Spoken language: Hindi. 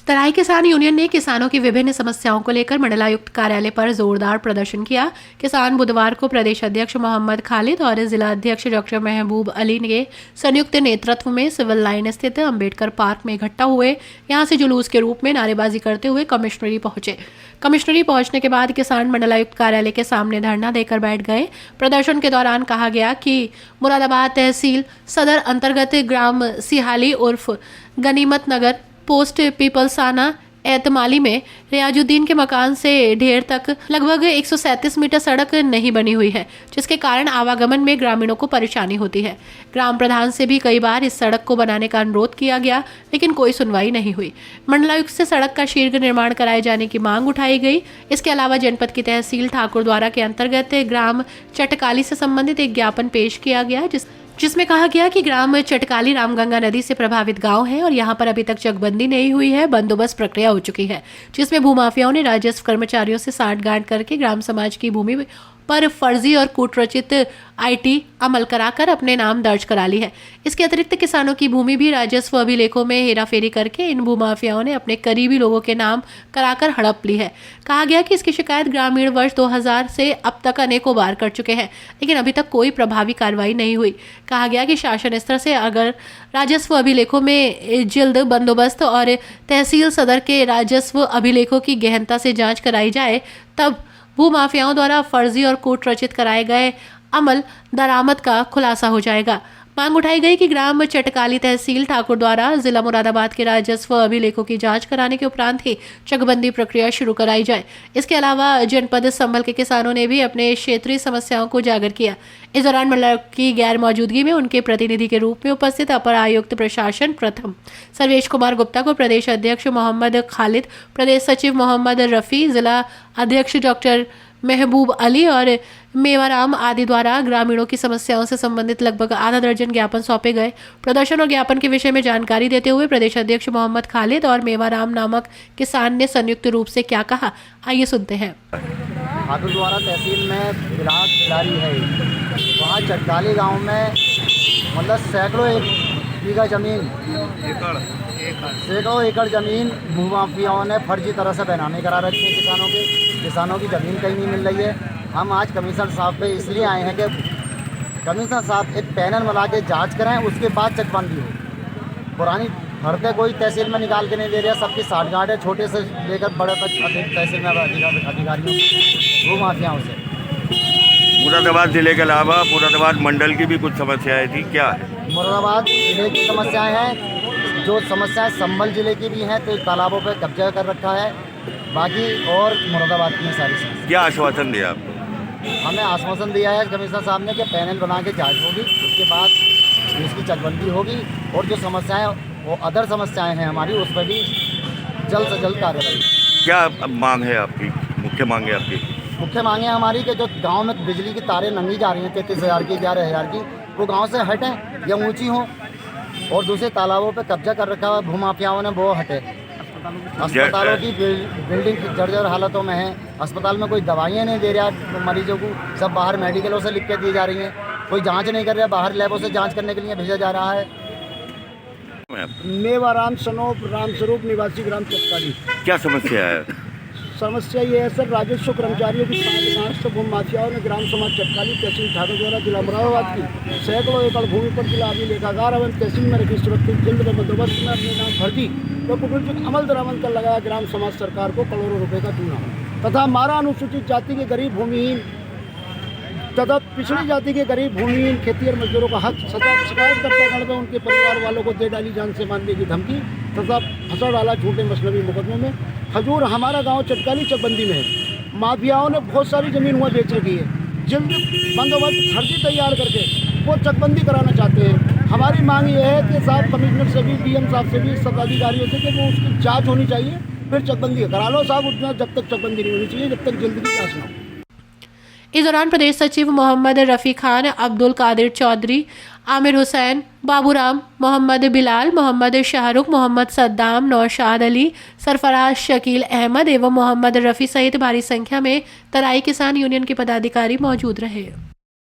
तराई किसान यूनियन ने किसानों की विभिन्न समस्याओं को लेकर मंडलायुक्त कार्यालय पर जोरदार प्रदर्शन किया। किसान बुधवार को प्रदेश अध्यक्ष मोहम्मद खालिद और जिला अध्यक्ष डॉक्टर महबूब अली के संयुक्त नेतृत्व में सिविल लाइन स्थित अंबेडकर पार्क में इकट्ठा हुए। यहां से जुलूस के रूप में नारेबाजी करते हुए कमिश्नरी पहुंचे। कमिश्नरी पहुंचने के बाद किसान मंडलायुक्त कार्यालय के सामने धरना देकर बैठ गए। प्रदर्शन के दौरान कहा गया कि मुरादाबाद तहसील सदर अंतर्गत ग्राम सिहाली उर्फ गनीमत नगर पोस्ट पीपलसाना एतमाली में रियाजुद्दीन के मकान से ढेर तक लगभग 137 मीटर सड़क नहीं बनी हुई है, जिसके कारण आवागमन में ग्रामीणों को परेशानी होती है। ग्राम प्रधान से भी कई बार इस सड़क को बनाने का अनुरोध किया गया, लेकिन कोई सुनवाई नहीं हुई। मंडलायुक्त से सड़क का शीघ्र निर्माण कराए जाने की मांग उठाई गई। इसके अलावा जनपद की तहसील ठाकुरद्वारा के अंतर्गत ग्राम चटकाली से संबंधित एक ज्ञापन पेश किया गया, जिसमें कहा गया कि ग्राम चटकाली रामगंगा नदी से प्रभावित गांव है और यहां पर अभी तक चकबंदी नहीं हुई है। बंदोबस्त प्रक्रिया हो चुकी है, जिसमें भूमाफियाओं ने राजस्व कर्मचारियों से साठगांठ करके ग्राम समाज की भूमि पर फर्जी और कूटरचित IT अमल कराकर अपने नाम दर्ज करा ली है। इसके अतिरिक्त किसानों की भूमि भी राजस्व अभिलेखों में हेराफेरी करके इन भूमाफियाओं ने अपने करीबी लोगों के नाम कराकर हड़प ली है। कहा गया कि इसकी शिकायत ग्रामीण वर्ष 2000 से अब तक अनेकों बार कर चुके हैं, लेकिन अभी तक कोई प्रभावी कार्रवाई नहीं हुई। कहा गया कि शासन स्तर से अगर राजस्व अभिलेखों में जल्द बंदोबस्त और तहसील सदर के राजस्व अभिलेखों की गहनता से जाँच कराई जाए, तब भूमाफियाओं द्वारा फर्जी और कूटरचित कराए गए अमल दरामद का खुलासा हो जाएगा। मांग उठाई गई कि ग्राम चटकाली तहसील ठाकुर द्वारा जिला मुरादाबाद के राजस्व अभिलेखों की जांच कराने के उपरांत ही चकबंदी प्रक्रिया शुरू कराई जाए। इसके अलावा जनपद संभल के किसानों ने भी अपने क्षेत्रीय समस्याओं को उजागर किया। इस दौरान मंडलायुक्त की गैर मौजूदगी में उनके प्रतिनिधि के रूप में उपस्थित अपर आयुक्त प्रशासन प्रथम सर्वेश कुमार गुप्ता को प्रदेश अध्यक्ष मोहम्मद खालिद, प्रदेश सचिव मोहम्मद रफ़ी, जिला अध्यक्ष डॉक्टर महबूब अली और मेवाराम आदि द्वारा ग्रामीणों की समस्याओं से संबंधित लगभग आधा दर्जन ज्ञापन सौंपे गए। प्रदर्शन और ज्ञापन के विषय में जानकारी देते हुए प्रदेश अध्यक्ष मोहम्मद खालिद और मेवाराम नामक किसान ने संयुक्त रूप से क्या कहा, आइए सुनते हैं। ठाकुरद्वारा तहसील में बिलाट खिलाड़ी है, वहाँ चटकाली गांव में मतलब सैकड़ों एकड़ ज़मीन भूमाफियाओं ने फर्जी तरह से बैनामे करा रखी है। किसानों की ज़मीन कहीं नहीं मिल रही है। हम आज कमिश्नर साहब पे इसलिए आए हैं कि कमिश्नर साहब एक पैनल बना के जाँच कराएं, उसके बाद चकबंदी हो। पुरानी फर्दे कोई तहसील में निकाल के नहीं दे रहा, सबकी साठगांठ है, छोटे से लेकर बड़े तक तहसील में अधिकारियों भूमाफियाओं से। मुरादाबाद जिले के अलावा मुरादाबाद मंडल की भी कुछ समस्याएं थी, क्या है? मुरादाबाद जिले की समस्याएं हैं, जो समस्याएं संभल जिले की भी हैं, तो तालाबों पर कब्जा कर रखा है, बाकी और मुरादाबाद की सारी समस्या। क्या आश्वासन दिया आपको? हमें आश्वासन दिया है कमिश्नर साहब ने कि पैनल बना के जाँच होगी, उसके बाद इसकी चकबंदी होगी और जो समस्याएँ वो अदर समस्याएँ हैं हमारी, उस पर भी जल्द से जल्द कार्रवाई। क्या मांग है आपकी? मुख्य मांग है आपकी? मुख्य मांगे हमारी कि जो गांव में बिजली की तारें नंगी जा रही हैं 33,000 की 11,000 की, वो गांव से हटें या ऊंची हों, और दूसरे तालाबों पे कब्जा कर रखा हुआ भूमाफियाओं ने वो हटे। अस्पतालों की बिल्डिंग जर्जर हालतों में है, अस्पताल में कोई दवाइयाँ नहीं दे रहा मरीजों को, सब बाहर मेडिकलों से लिख के दी जा रही हैं, कोई जाँच नहीं कर रहा, बाहर लैबों से जाँच करने के लिए भेजा जा रहा है। मेवाराम सनोप रामस्वरूप निवासी ग्राम चटकाली। क्या समस्या है? समस्या ये है सर, राजस्व कर्मचारियों की साठ भूमाफियाओं ने ग्राम समाज चटकाली तहसील ठाकुर द्वारा जिला मुरादाबाद की सैकड़ों एकड़ भूमि पर जिला अभिलेखागार एवं तहसील में रखी सुरक्षित जल्द बंदोबस्त में अपने नाम फर्जी व कूटरचित अमल दरामद कर लगाया ग्राम समाज सरकार को करोड़ों रुपए का चूना तथा हमारा अनुसूचित जाति के गरीब भूमिहीन तथा पिछड़ी जाति के गरीब भूमिहीन खेती और मजदूरों का हक सतत शिकायत करते गण में उनके परिवार वालों को दे डाली जान से मारने की धमकी तथा फंसा डाला झूठे मसलबी मुकदमों में। खजूर हमारा गांव चटकाली चकबंदी में है। माफियाओं ने बहुत सारी ज़मीन हुआ बेच रखी है, जल्द बंदोबस्त फर्जी तैयार करके वो चकबंदी कराना चाहते हैं। हमारी मांग ये है कि साहब कमिश्नर से भी, DM साहब से भी, सब अधिकारियों से कि वो उसकी जाँच होनी चाहिए, फिर चकबंदी करा लो साहब। उतना जब तक चकबंदी नहीं होनी चाहिए, जब तक जल्द की जाँच ना हो। इस दौरान प्रदेश सचिव मोहम्मद रफ़ी खान, अब्दुल कादिर चौधरी, आमिर हुसैन, बाबूराम, मोहम्मद बिलाल, मोहम्मद शाहरुख, मोहम्मद सद्दाम, नौशाद अली, सरफराज शकील अहमद एवं मोहम्मद रफ़ी सहित भारी संख्या में तराई किसान यूनियन के पदाधिकारी मौजूद रहे।